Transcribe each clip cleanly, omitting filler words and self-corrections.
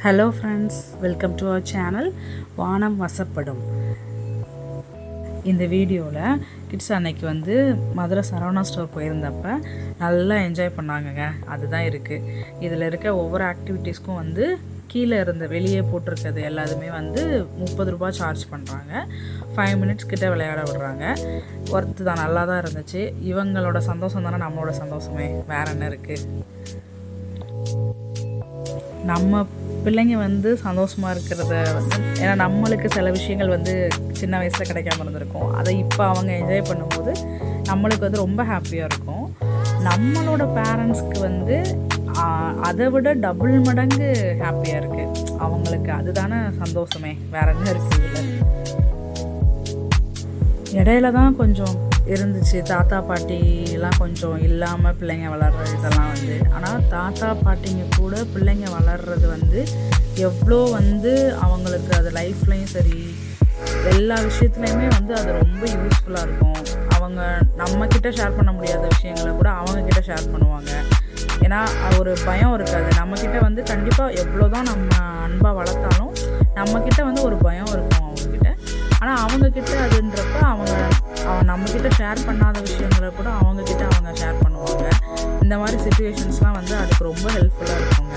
Hello friends, welcome to our channel Vaanam Vasappadum. இந்த வீடியோவில் kids அன்னைக்கு மதுரை சரவணா ஸ்டோர் போயிருந்தப்ப நல்லா என்ஜாய் பண்ணாங்கங்க. அதுதான் இருக்குது. இதில் இருக்க ஒவ்வொரு ஆக்டிவிட்டீஸ்க்கும் கீழே இருந்த வெளியே போட்டிருக்கிறது எல்லாத்துமே 30 ரூபா சார்ஜ் பண்ணுறாங்க. 5 மினிட்ஸ் கிட்ட விளையாட விடுறாங்க. ஒர்த்து தான், நல்லா தான் இருந்துச்சு. இவங்களோட சந்தோஷம் தானே நம்மளோட சந்தோஷமே, வேறு என்ன இருக்குது. நம்ம பிள்ளைங்க சந்தோஷமாக இருக்கிறத ஏன்னா நம்மளுக்கு சில விஷயங்கள் சின்ன வயசில் கிடைக்காம இருந்திருக்கும். அதை இப்போ அவங்க என்ஜாய் பண்ணும்போது நம்மளுக்கு ரொம்ப ஹாப்பியாக இருக்கும். நம்மளோட பேரண்ட்ஸ்க்கு அதை விட டபுள் மடங்கு ஹாப்பியாக இருக்குது அவங்களுக்கு. அதுதானே சந்தோஷமே, வேற என்ன இருக்குது இதில். இடையில தான் கொஞ்சம் இருந்துச்சு, தாத்தா பாட்டிலாம் கொஞ்சம் இல்லாமல் பிள்ளைங்க வளர்கிறது இதெல்லாம் ஆனால் தாத்தா பாட்டிங்க கூட பிள்ளைங்க வளர்கிறது எவ்வளோ அவங்களுக்கு அது லைஃப்லையும் சரி எல்லா விஷயத்துலையுமே அது ரொம்ப யூஸ்ஃபுல்லாக இருக்கும். அவங்க நம்மக்கிட்ட ஷேர் பண்ண முடியாத விஷயங்களை கூட அவங்கக்கிட்ட ஷேர் பண்ணுவாங்க. ஏன்னா ஒரு பயம் இருக்காது நம்மக்கிட்ட. கண்டிப்பாக எவ்வளோ தான் நம்ம அன்பாக வளர்த்தாலும் நம்மக்கிட்ட ஒரு பயம் இருக்கும் அவங்கக்கிட்ட. ஆனால் அவங்கக்கிட்ட அதுன்றப்ப அவங்க நம்மக்கிட்ட ஷேர் பண்ணாத விஷயங்களை கூட அவங்கக்கிட்ட அவங்க ஷேர் பண்ணுவாங்க. இந்த மாதிரி சிச்சுவேஷன்ஸ்லாம் அதுக்கு ரொம்ப ஹெல்ப்ஃபுல்லாக இருக்குங்க.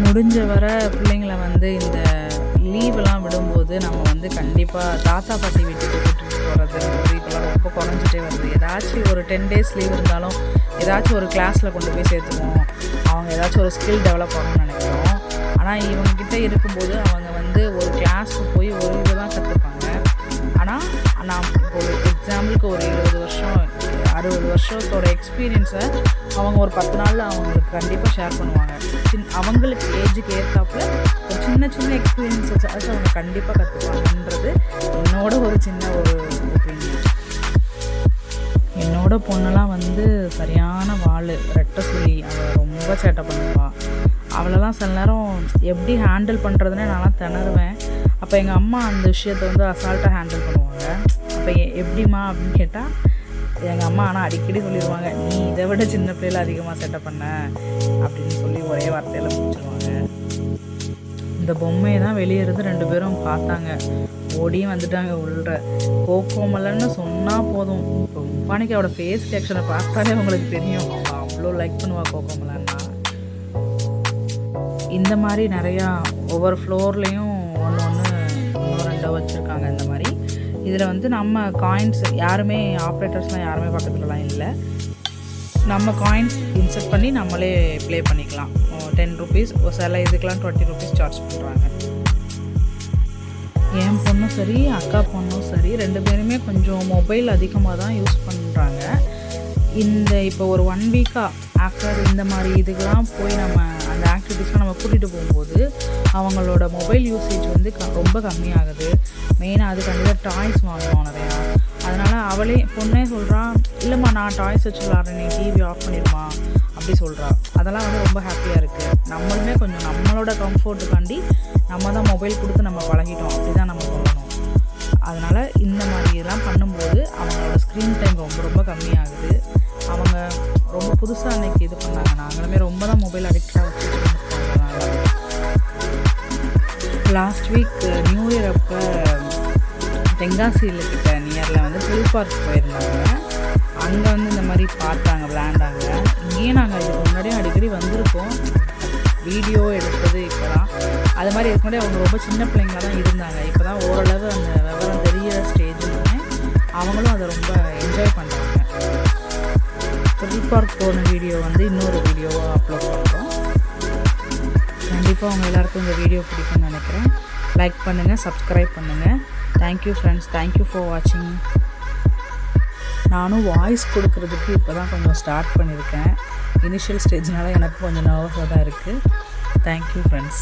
முடிஞ்ச வர பிள்ளைங்களை இந்த லீவெல்லாம் விடும்போது நம்ம கண்டிப்பாக தாத்தா பாட்டி வீட்டுக்கு கூட்டிகிட்டு போகிறது இப்போலாம் ரொம்ப குறைஞ்சிட்டே வருது. ஏதாச்சும் ஒரு 10 டேஸ் லீவ் இருந்தாலும் ஏதாச்சும் ஒரு கிளாஸில் கொண்டு போய் சேர்த்துவோம். அவங்க ஏதாச்சும் ஒரு ஸ்கில் டெவலப் ஆகணும்னு நினைக்கிறோம். ஆனால் இவங்ககிட்ட இருக்கும்போது அவங்க ஒரு கிளாஸுக்கு போய் ஒரு இது தான் கற்றுப்பாங்க. ஆனால் நான் ஒரு எக்ஸாம்பிளுக்கு ஒரு 20 வருஷம் 60 வருஷத்தோட எக்ஸ்பீரியன்ஸை அவங்க ஒரு 10 நாளில் அவங்களுக்கு கண்டிப்பாக ஷேர் பண்ணுவாங்க. அவங்களுக்கு ஏஜுக்கு ஏற்றாப்புல ஒரு சின்ன எக்ஸ்பீரியன்ஸ் வச்சு அவங்க கண்டிப்பாக கற்றுப்பாங்கன்றது என்னோட ஒரு சின்ன ஒரு ஒப்பீனியன். என்னோட பொண்ணெல்லாம் சரியான வாள், ரெட்டை சொல்லி அவள் ரொம்ப சேட்டை பண்ணுவாள். அவளெல்லாம் சில நேரம் எப்படி ஹேண்டில் பண்ணுறதுன்னு நான்லாம் திணறுவேன். அப்போ எங்கள் அம்மா அந்த விஷயத்தை அசால்ட்டாக ஹேண்டில் பண்ணுவாங்க. அப்போ எப்படிம்மா அப்படின்னு கேட்டால் எங்கள் அம்மா ஆனால் அடிக்கடி சொல்லிடுவாங்க, நீ இதை விட சின்ன பிள்ளைல அதிகமாக சேட்டை பண்ண அப்படின்னு சொல்லி ஒரே வார்த்தையில் முடிச்சிடுவாங்க. இந்த பொம்மையை தான் வெளியே இருந்து 2 பேரும் பார்த்தாங்க, ஓடியும் வந்துட்டாங்க உள்ள. கோகோமலன்னு சொன்னால் போதும், இப்போ முப்பானிக்காவோட ஃபேஸ் ரியாக்ஷனை பார்த்தாலே உங்களுக்கு தெரியும், அவ்வளோ லைக் பண்ணுவாள் கோகோமலன்னா. இந்த மாதிரி நிறையா ஒவ்வொரு ஃப்ளோர்லேயும் ஒன்று 2 வச்சுருக்காங்க. இந்த மாதிரி இதில் நம்ம காயின்ஸ் யாருமே ஆப்ரேட்டர்ஸ்லாம் யாருமே பக்கத்துலலாம் இல்லை. நம்ம காயின்ஸ் இன்செர்ட் பண்ணி நம்மளே ப்ளே பண்ணிக்கலாம். 10 ருபீஸ், சில இதுக்கெலாம் 20 ருபீஸ் சார்ஜ் பண்ணுறாங்க. என் பொண்ணும் சரி அக்கா பொண்ணும் சரி 2 பேருமே கொஞ்சம் மொபைல் அதிகமாக தான் யூஸ் பண்ணுறாங்க. இப்போ ஒரு 1 வீக்காக ஆஃப்டர் இந்த மாதிரி இதுக்கெலாம் போய் நம்ம அந்த ஆக்டிவிட்டீஸ்லாம் நம்ம கூட்டிகிட்டு போகும்போது அவங்களோட மொபைல் யூசேஜ் ரொம்ப கம்மியாகுது. மெயினாக அதுக்காண்டி தான் டாய்ஸ் வாங்குவோம் நிறையா. அதனால் அவளே பொண்ணே சொல்கிறான், இல்லைம்மா நான் டாய்ஸ் வச்சு விளாட்றேன், நீ டிவி ஆஃப் பண்ணிடுமா அப்படி சொல்கிறா. அதெல்லாம் ரொம்ப ஹாப்பியாக இருக்குது. நம்மளுமே கொஞ்சம் நம்மளோட கம்ஃபர்ட்டுக்காண்டி நம்ம தான் மொபைல் கொடுத்து நம்ம பழகிட்டோம், அப்படி தான் நம்ம சொல்லணும். அதனால் இந்த மாதிரி இதெல்லாம் பண்ணும்போது அவங்களோட ஸ்க்ரீன் டைம் ரொம்ப கம்மியாகுது. அவங்க ரொம்ப புதுசாக அன்றைக்கி இது பண்ணாங்க. நாங்களுமே ரொம்ப தான் மொபைல் அடிக்டாக வச்சுருக்கோம். லாஸ்ட் வீக் நியூ இயர் அப்போ தென்காசியில் கிட்ட நியரில் ஹில் பார்க் போயிருந்தாங்க. அங்கே இந்த மாதிரி பார்த்தாங்க, விளையாண்டாங்க. இங்கேயும் நாங்கள் இதுக்கு முன்னாடியும் அடிக்கடி வந்திருக்கோம், வீடியோ எடுத்தது. இப்போ தான் அது மாதிரி இதுக்கு முன்னாடி அவங்க ரொம்ப சின்ன பிள்ளைங்களாக தான் இருந்தாங்க. இப்போ தான் ஓரளவு அந்த விவரம் தெரியிற ஸ்டேஜ்னு அவங்களும் அதை ரொம்ப என்ஜாய் பண்ணுறாங்க. ஹில் பார்க் போன வீடியோ இன்னொரு வீடியோவாக அப்லோட் பண்ணுறோம். கண்டிப்பாக அவங்க எல்லாருக்கும் இந்த வீடியோ பிடிக்கும்னு நினைக்கிறேன். லைக் பண்ணுங்கள், சப்ஸ்கிரைப் பண்ணுங்கள். தேங்க்யூ ஃப்ரெண்ட்ஸ், தேங்க்யூ ஃபார் வாட்சிங். நானும் வாய்ஸ் கொடுக்கறதுக்கு இப்போ தான் கொஞ்சம் ஸ்டார்ட் பண்ணியிருக்கேன். இனிஷியல் ஸ்டேஜ்னால எனக்கு கொஞ்சம் நர்வஸாக தான் இருக்குது. Thank you friends.